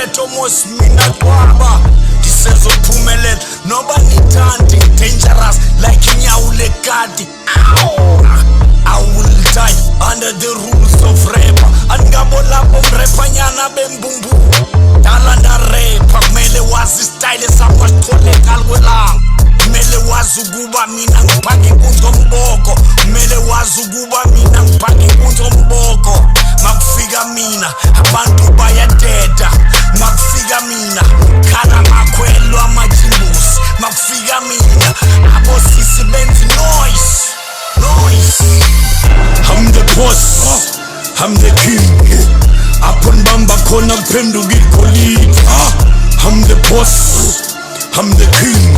umthetho mos mina kwaba ndisezophumelela noba nithandi dangerous like inyawo lekati. I will die under the rules of rapper. Angabo lapho mrepanyana bembumbu dala ndarepa kumele wazi style sakwaqolekala kwelanga. Kumele wazi ukuba mina ngiphanga inkunzi ngomboko. Kumele wazi ukuba mina ngiphanga inkunzi ngomboko. Makufika mina abantu bayadeda. Makufika mina khala makhwelo amajimbusi. Makufika mina abosisi benzi noise. I'm the boss, I'm the king. Upon bamba khona kuphenduka igolide. I'm the boss, I'm the king.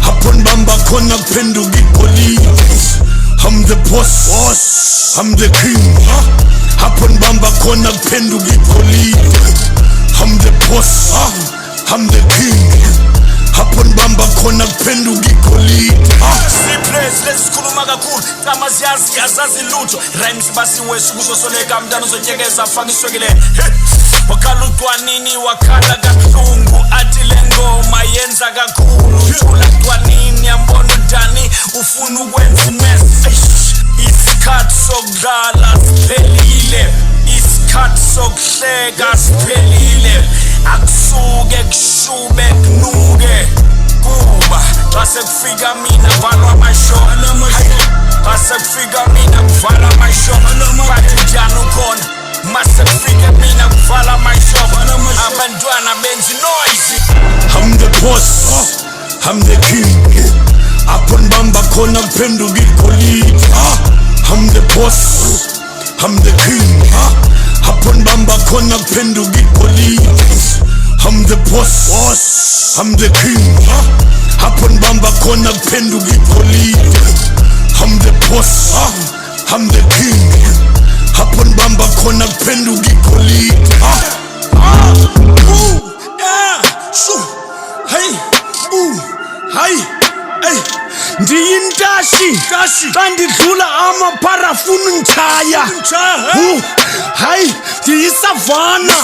Upon bamba khona kuphenduka igolide. I'm the boss, I'm the king. Upon bamba khona kuphenduka igolide. I'm the boss, I'm the king. Upon bamba khona kuphenduka igolide. Siplace lesikhuluma kakhulu kama siyazi azazi lutho. Rhymes basiwe ukuzosoleka mntana uzotyekeza afaka iswekile. Wakhala ucwanini wakhala kabuhlungu athi le ngoma yenza kakhulu. Thula cwanini yambona udani ufuna ukwenza imess. Isikhathi sokudlala siphelile. Isikhathi sokuhleka siphelile. Akusuke kushube kunuke kuba base kufika mina valwa amasho. Base kufika mina kuvala amasho. Bathi njani ukhona mase kufika mina kuvala amasho. Abantwana benzi noise. I'm the boss, I'm the king. Upon bamba khona kuphenduka igolide. I'm the boss, I'm the king. Upon bamba khona kuphenduka igolide. I'm the boss, I'm the king. Upon bamba khona kuphenduka igolide. I'm the boss, I'm the king. Upon bamba khona kuphenduka igolide. Hey, ndiyintashi xa ndidlula amaparafuni ngitshaya. Hayi ndiyisavana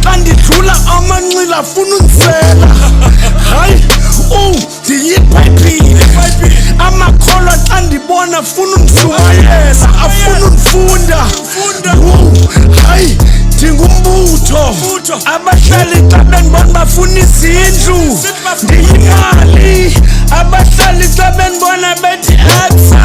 xa ndidlula amancila afuna undisela. Hayi ndiyibhayibhile amakholwa xa ndibona afuna undisuwayeza afuna undifunda. Hayi ndingumbutho abahlali xa bendibona bafuna izindlu ndiyimali. Abahlali xa bendibona bethi aksa